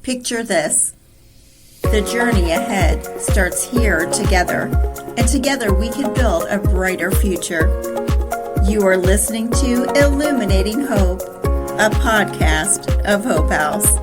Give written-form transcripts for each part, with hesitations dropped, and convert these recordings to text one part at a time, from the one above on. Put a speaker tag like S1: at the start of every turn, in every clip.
S1: Picture this. The journey ahead starts here together, and together we can build a brighter future. You are listening to Illuminating Hope, a podcast of Hope House.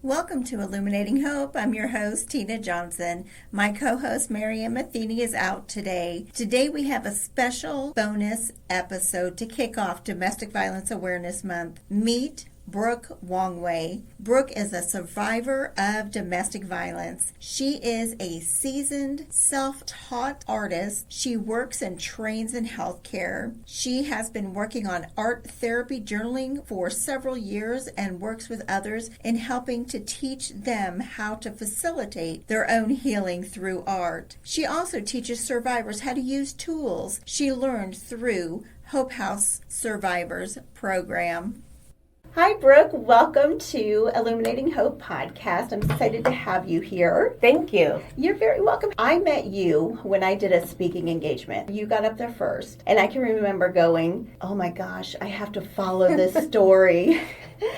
S1: Welcome to Illuminating Hope. I'm your host, Tina Johnson. My co-host, Miriam Matheny, is out today. Today we have a special bonus episode to kick off Domestic Violence Awareness Month. Meet Brooke Wangwe. Brooke is a survivor of domestic violence. She is a seasoned, self-taught artist. She works and trains in healthcare. She has been working on art therapy journaling for several years and works with others in helping to teach them how to facilitate their own healing through art. She also teaches survivors how to use tools she learned through Hope House Survivors program. Hi, Brooke. Welcome to Illuminating Hope podcast. I'm excited to have you here.
S2: Thank you.
S1: You're very welcome. I met you when I did a speaking engagement. You got up there first, and I can remember going, oh my gosh, I have to follow this story.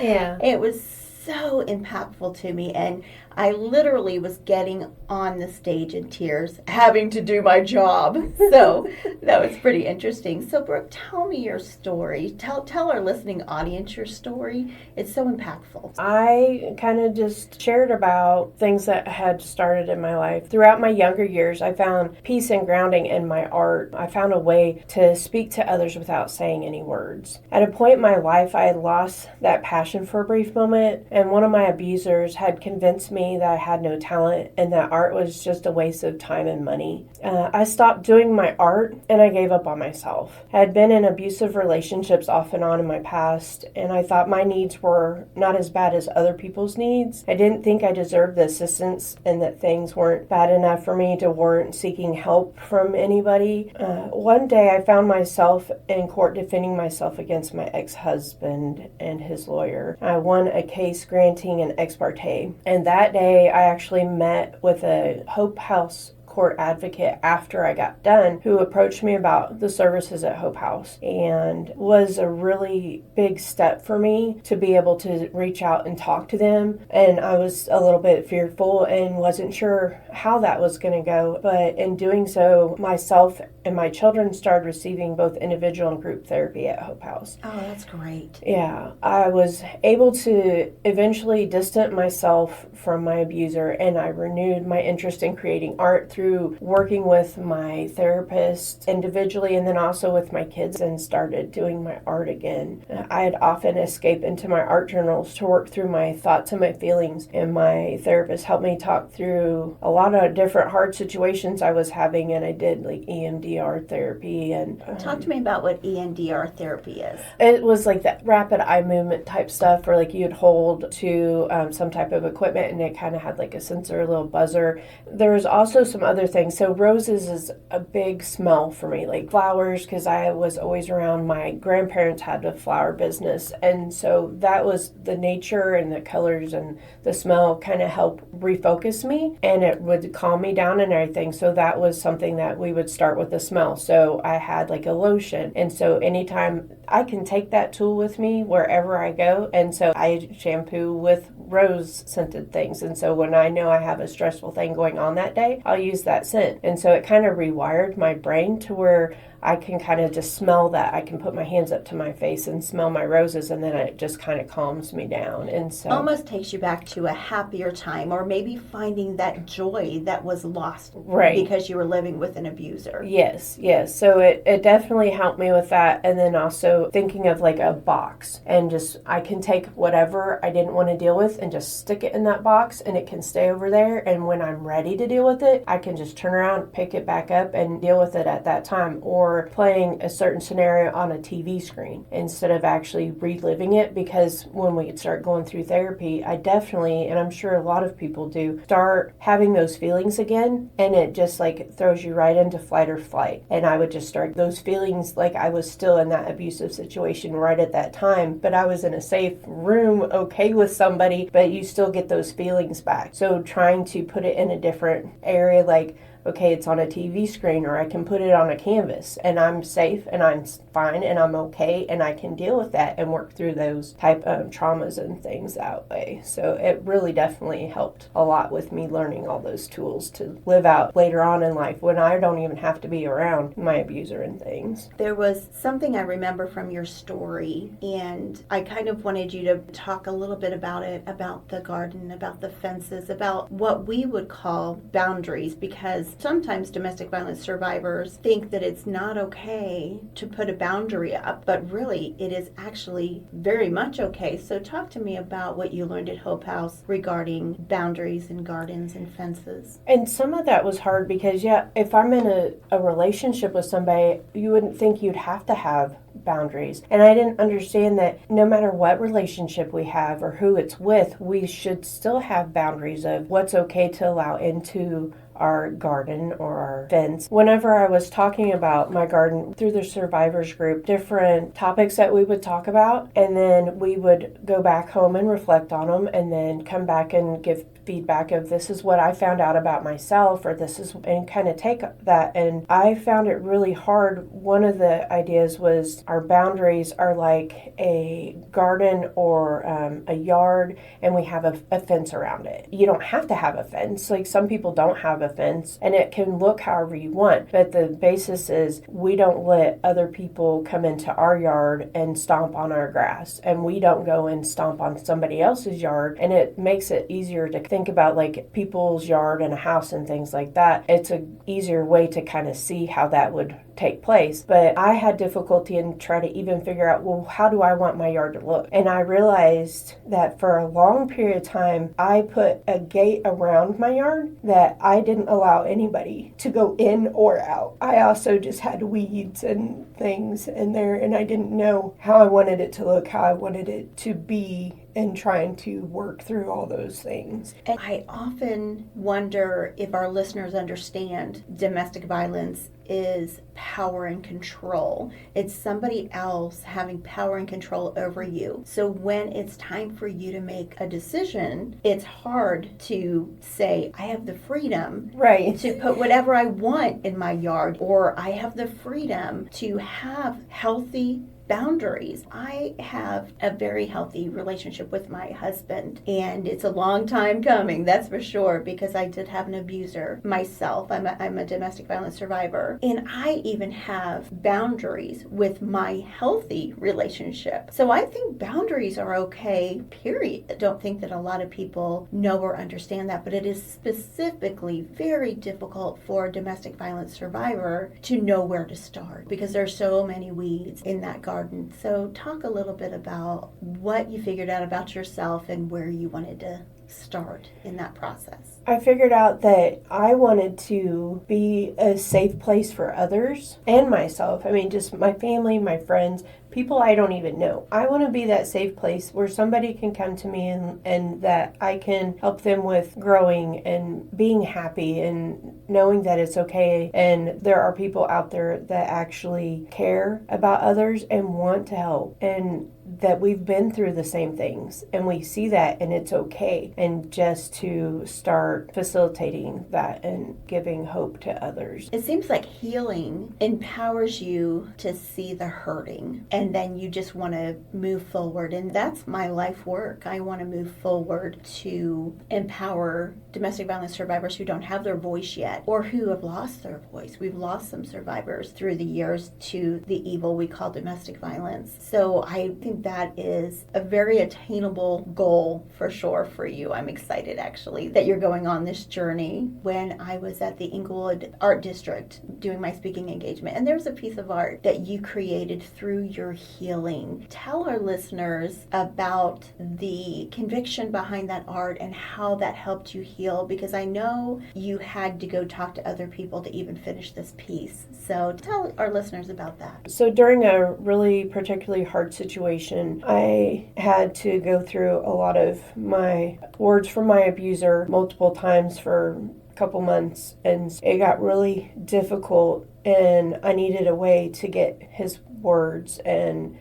S2: Yeah.
S1: It was so impactful to me, and I literally was getting on the stage in tears, having to do my job. So that was pretty interesting. So Brooke, tell me your story. Tell our listening audience your story. It's so impactful.
S2: I kind of just shared about things that had started in my life. Throughout my younger years, I found peace and grounding in my art. I found a way to speak to others without saying any words. At a point in my life, I had lost that passion for a brief moment, and one of my abusers had convinced me that I had no talent and that art was just a waste of time and money. I stopped doing my art and I gave up on myself. I had been in abusive relationships off and on in my past, and I thought my needs were not as bad as other people's needs. I didn't think I deserved the assistance and that things weren't bad enough for me to warrant seeking help from anybody. One day I found myself in court defending myself against my ex-husband and his lawyer. I won a case granting an ex parte, and that day I actually met with a Hope House court advocate after I got done, who approached me about the services at Hope House, and was a really big step for me to be able to reach out and talk to them. And I was a little bit fearful and wasn't sure how that was going to go, but in doing so, myself and my children started receiving both individual and group therapy at Hope House.
S1: Oh, that's great.
S2: Yeah, I was able to eventually distance myself from my abuser, and I renewed my interest in creating art through working with my therapist individually and then also with my kids, and started doing my art again. I had often escaped into my art journals to work through my thoughts and my feelings, and my therapist helped me talk through a lot of different hard situations I was having, and I did like EMDR therapy. And
S1: talk to me about what EMDR therapy is.
S2: It was like that rapid eye movement type stuff where like you'd hold to some type of equipment and it kind of had like a sensor, a little buzzer. There was also some other things. So roses is a big smell for me, like flowers, because I was always around. My grandparents had a flower business, and so that was the nature and the colors and the smell kind of helped refocus me, and it would calm me down and everything. So that was something that we would start with the smell. So I had like a lotion, and so anytime I can take that tool with me wherever I go, and so I shampoo with rose scented things, and so when I know I have a stressful thing going on that day, I'll use that scent. And so it kind of rewired my brain to where I can kind of just smell that. I can put my hands up to my face and smell my roses, and then it just kind of calms me down. And so
S1: almost takes you back to a happier time, or maybe finding that joy that was lost,
S2: right,
S1: because you were living with an abuser.
S2: Yes. So it definitely helped me with that. And then also thinking of like a box, and just I can take whatever I didn't want to deal with and just stick it in that box, and it can stay over there. And when I'm ready to deal with it, I can just turn around, pick it back up, and deal with it at that time. Or playing a certain scenario on a TV screen instead of actually reliving it, because when we start going through therapy, I definitely, and I'm sure a lot of people do, start having those feelings again, and it just like throws you right into flight or flight. And I would just start those feelings like I was still in that abusive situation right at that time, but I was in a safe room, okay with somebody, but you still get those feelings back. So trying to put it in a different area, like okay, it's on a TV screen, or I can put it on a canvas, and I'm safe and I'm fine and I'm okay, and I can deal with that and work through those type of traumas and things that way. So it really definitely helped a lot with me learning all those tools to live out later on in life when I don't even have to be around my abuser and things.
S1: There was something I remember from your story, and I kind of wanted you to talk a little bit about it, about the garden, about the fences, about what we would call boundaries, because sometimes domestic violence survivors think that it's not okay to put a boundary up, but really it is actually very much okay. So talk to me about what you learned at Hope House regarding boundaries and gardens and fences.
S2: And some of that was hard because, if I'm in a relationship with somebody, you wouldn't think you'd have to have boundaries. And I didn't understand that no matter what relationship we have or who it's with, we should still have boundaries of what's okay to allow into our garden or our fence. Whenever I was talking about my garden through the survivors group, different topics that we would talk about, and then we would go back home and reflect on them, and then come back and give feedback of this is what I found out about myself, or this is, and kind of take that. And I found it really hard. One of the ideas was our boundaries are like a garden or a yard, and we have a fence around it. You don't have to have a fence. Like, some people don't have a fence, and it can look however you want, but the basis is we don't let other people come into our yard and stomp on our grass, and we don't go and stomp on somebody else's yard. And it makes it easier to think about like people's yard and a house and things like that. It's an easier way to kind of see how that would take place. But I had difficulty in trying to even figure out, well, how do I want my yard to look? And I realized that for a long period of time, I put a gate around my yard that I didn't allow anybody to go in or out. I also just had weeds and things in there, and I didn't know how I wanted it to look, how I wanted it to be, and trying to work through all those things.
S1: And I often wonder if our listeners understand domestic violence is power and control. It's somebody else having power and control over you. So when it's time for you to make a decision, it's hard to say, I have the freedom to put whatever I want in my yard, or I have the freedom to have healthy boundaries. I have a very healthy relationship with my husband, and it's a long time coming, that's for sure, because I did have an abuser myself. I'm a domestic violence survivor, and I even have boundaries with my healthy relationship. So I think boundaries are okay, period. I don't think that a lot of people know or understand that, but it is specifically very difficult for a domestic violence survivor to know where to start, because there's so many weeds in that garden. So talk a little bit about what you figured out about yourself and where you wanted to start in that process.
S2: I figured out that I wanted to be a safe place for others and myself. I mean, just my family, my friends, people I don't even know. I want to be that safe place where somebody can come to me and that I can help them with growing and being happy and knowing that it's okay. And there are people out there that actually care about others and want to help, and that we've been through the same things, and we see that, and it's okay. And just to start facilitating that and giving hope to others.
S1: It seems like healing empowers you to see the hurting, and then you just want to move forward. And that's my life work. I want to move forward to empower domestic violence survivors who don't have their voice yet, or who have lost their voice. We've lost some survivors through the years to the evil we call domestic violence. So I think that is a very attainable goal for sure for you. I'm excited actually that you're going on this journey. When I was at the Inglewood Art District doing my speaking engagement, and there's a piece of art that you created through your healing. Tell our listeners about the conviction behind that art and how that helped you heal, because I know you had to go talk to other people to even finish this piece. So tell our listeners about that.
S2: So during a really particularly hard situation, I had to go through a lot of my words from my abuser multiple times for a couple months, and it got really difficult, and I needed a way to get his words and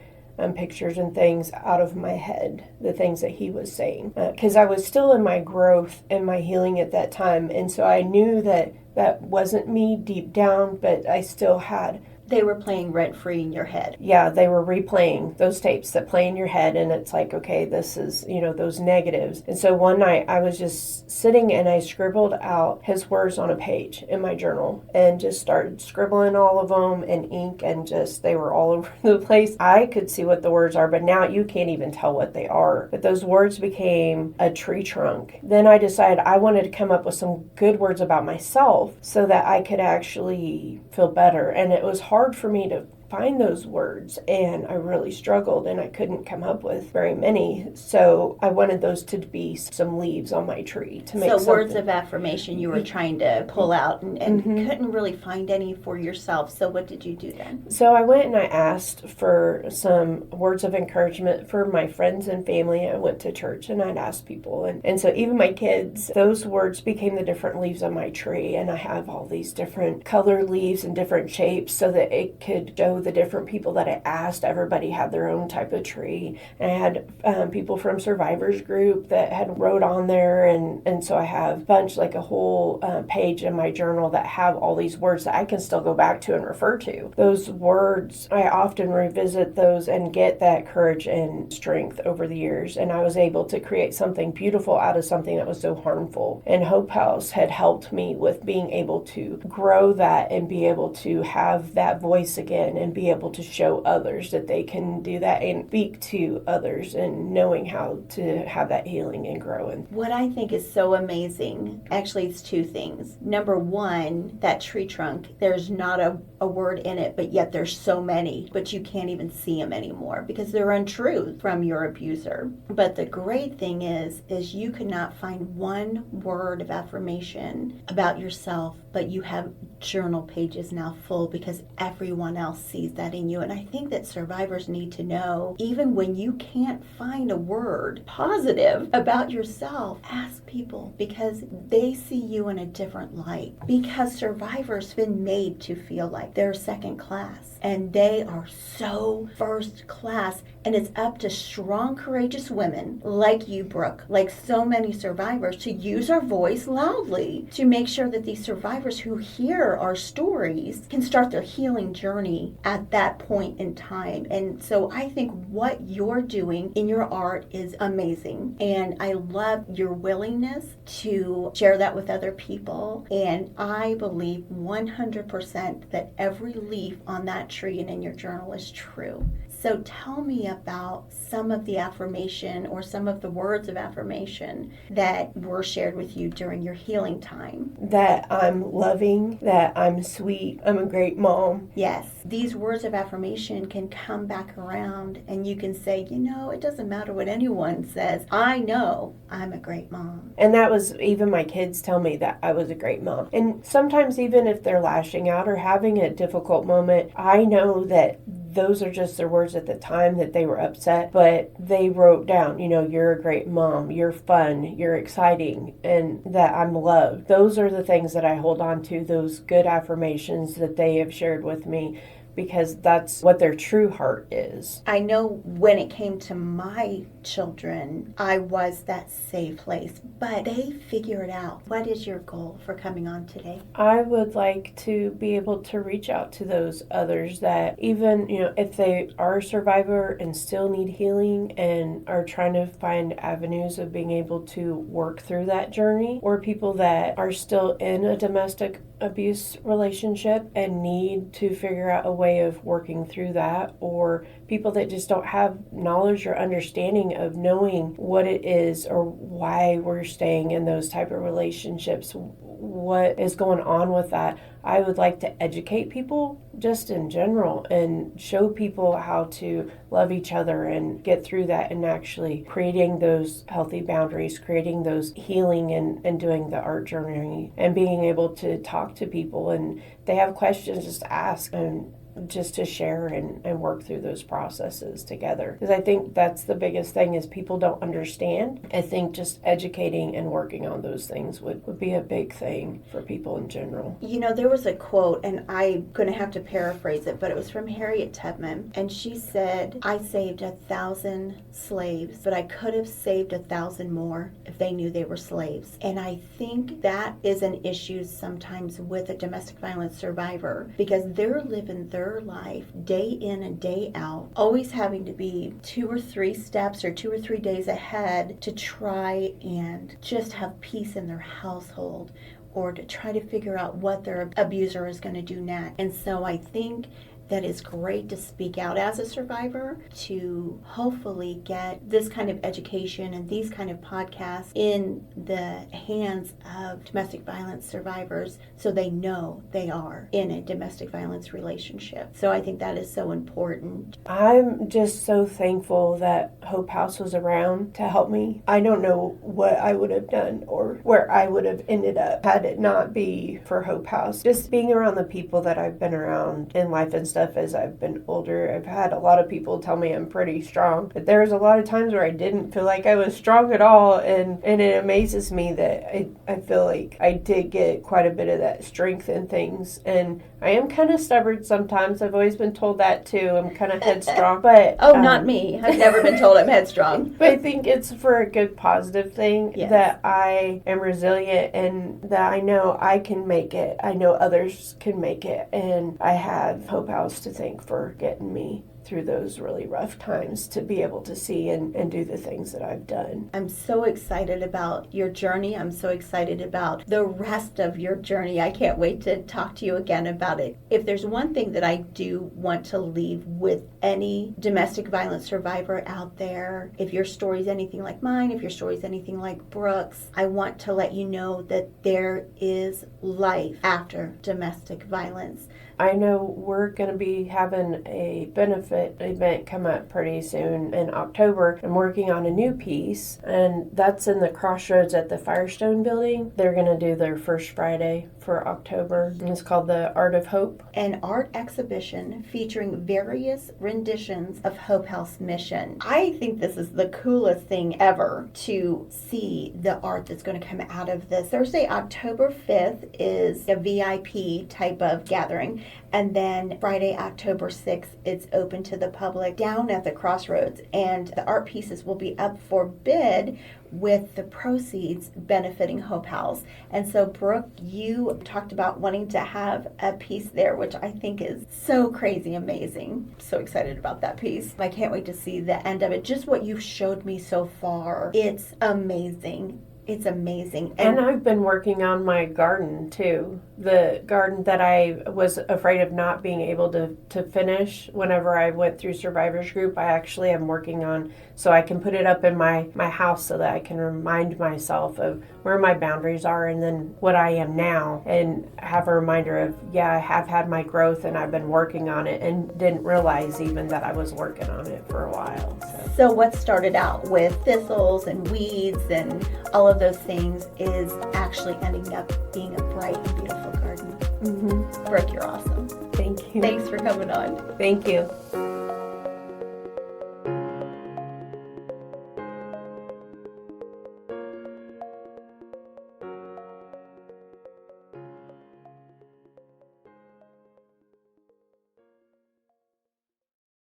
S2: pictures and things out of my head, the things that he was saying, because I was still in my growth and my healing at that time. And so I knew that that wasn't me deep down, but I still had.
S1: They were playing rent-free in your head.
S2: Yeah, they were replaying those tapes that play in your head, and it's like, okay, this is, those negatives. And so one night I was just sitting and I scribbled out his words on a page in my journal and just started scribbling all of them in ink, and just, they were all over the place. I could see what the words are, but now you can't even tell what they are. But those words became a tree trunk. Then I decided I wanted to come up with some good words about myself so that I could actually feel better. And it was hard for me to find those words, and I really struggled, and I couldn't come up with very many. So I wanted those to be some leaves on my tree to make something.
S1: Words of affirmation you were trying to pull out and couldn't really find any for yourself. So what did you do then?
S2: So I went and I asked for some words of encouragement for my friends and family. I went to church and I'd ask people, and so even my kids, those words became the different leaves on my tree, and I have all these different colored leaves and different shapes so that it could show the different people that I asked. Everybody had their own type of tree, and I had people from Survivors group that had wrote on there, and so I have a bunch, like a whole page in my journal that have all these words that I can still go back to and refer to. Those words, I often revisit those and get that courage and strength over the years, and I was able to create something beautiful out of something that was so harmful. And Hope House had helped me with being able to grow that and be able to have that voice again, and be able to show others that they can do that and speak to others, and knowing how to have that healing and growing.
S1: What I think is so amazing, actually it's two things. Number one, that tree trunk, there's not a word in it, but yet there's so many, but you can't even see them anymore because they're untrue from your abuser. But the great thing is you could not find one word of affirmation about yourself, but you have journal pages now full because everyone else sees that in you. And I think that survivors need to know, even when you can't find a word positive about yourself, ask people, because they see you in a different light. Because survivors have been made to feel like they're second class, and they are so first class. And it's up to strong, courageous women like you, Brooke, like so many survivors, to use our voice loudly to make sure that these survivors who hear our stories can start their healing journey at that point in time. And so I think what you're doing in your art is amazing. And I love your willingness to share that with other people. And I believe 100% that every leaf on that tree and in your journal is true. So tell me about some of the affirmation or some of the words of affirmation that were shared with you during your healing time.
S2: That I'm loving, that I'm sweet, I'm a great mom.
S1: Yes, these words of affirmation can come back around, and you can say, it doesn't matter what anyone says. I know I'm a great mom.
S2: And that was, even my kids tell me that I was a great mom. And sometimes even if they're lashing out or having a difficult moment, I know that those are just their words at the time that they were upset, but they wrote down, you're a great mom, you're fun, you're exciting, and that I'm loved. Those are the things that I hold on to, those good affirmations that they have shared with me, because that's what their true heart is.
S1: I know when it came to my children, I was that safe place, but they figure it out. What is your goal for coming on today?
S2: I would like to be able to reach out to those others that even, if they are a survivor and still need healing and are trying to find avenues of being able to work through that journey, or people that are still in a domestic abuse relationship and need to figure out a way of working through that, or people that just don't have knowledge or understanding of knowing what it is or why we're staying in those type of relationships, what is going on with that. I would like to educate people just in general and show people how to love each other and get through that, and actually creating those healthy boundaries, creating those healing and doing the art journey and being able to talk to people, and they have questions, just ask. And just to share and work through those processes together. Because I think that's the biggest thing is people don't understand. I think just educating and working on those things would be a big thing for people in general.
S3: You know, there was a quote, and I'm going to have to paraphrase it, but it was from Harriet Tubman, and she said, "I saved 1,000 slaves, but I could have saved 1,000 more if they knew they were slaves." And I think that is an issue sometimes with a domestic violence survivor, because they're living their life day in and day out, always having to be 2 or 3 steps or 2 or 3 days ahead to try and just have peace in their household, or to try to figure out what their abuser is going to do next. And so I think that it's great to speak out as a survivor, to hopefully get this kind of education and these kind of podcasts in the hands of domestic violence survivors so they know they are in a domestic violence relationship. So I think that is so important.
S2: I'm just so thankful that Hope House was around to help me. I don't know what I would have done or where I would have ended up had it not be for Hope House. Just being around the people that I've been around in life and stuff as I've been older, I've had a lot of people tell me I'm pretty strong, but there's a lot of times where I didn't feel like I was strong at all, and it amazes me that I feel like I did get quite a bit of that strength in things, and I am kind of stubborn sometimes. I've always been told that too. I'm kind of headstrong, but
S3: not me. I've never been told I'm headstrong.
S2: But I think it's for a good positive thing.
S3: Yes.
S2: That I am resilient and that I know I can make it. I know others can make it, and I have Hope House to thank for getting me through those really rough times to be able to see and do the things that I've done.
S3: I'm so excited about your journey. I'm so excited about the rest of your journey. I can't wait to talk to you again about it. If there's one thing that I do want to leave with any domestic violence survivor out there, if your story is anything like mine, if your story is anything like Brooke's, I want to let you know that there is life after domestic violence.
S2: I know we're going to be having a benefit event come up pretty soon in October. I'm working on a new piece, and that's in the Crossroads at the Firestone building. They're going to do their first Friday for October, and it's called the Art of Hope.
S3: An art exhibition featuring various renditions of Hope House Mission. I think this is the coolest thing ever to see the art that's going to come out of this. Thursday, October 5th is a VIP type of gathering. And then Friday, October 6th, it's open to the public down at the Crossroads. And the art pieces will be up for bid with the proceeds benefiting Hope House. And so, Brooke, you talked about wanting to have a piece there, which I think is so crazy amazing. So excited about that piece. I can't wait to see the end of it. Just what you've showed me so far. It's amazing. It's amazing.
S2: And I've been working on my garden too. The garden that I was afraid of not being able to finish whenever I went through Survivors Group, I actually am working on so I can put it up in my house so that I can remind myself of where my boundaries are and then what I am now, and have a reminder of, yeah, I have had my growth and I've been working on it and didn't realize even that I was working on it for a while.
S3: So what started out with thistles and weeds and all of those things is actually ending up being a bright and beautiful garden.
S2: Mm-hmm.
S3: Brooke, you're awesome.
S2: Thank you.
S3: Thanks for coming on.
S2: Thank you.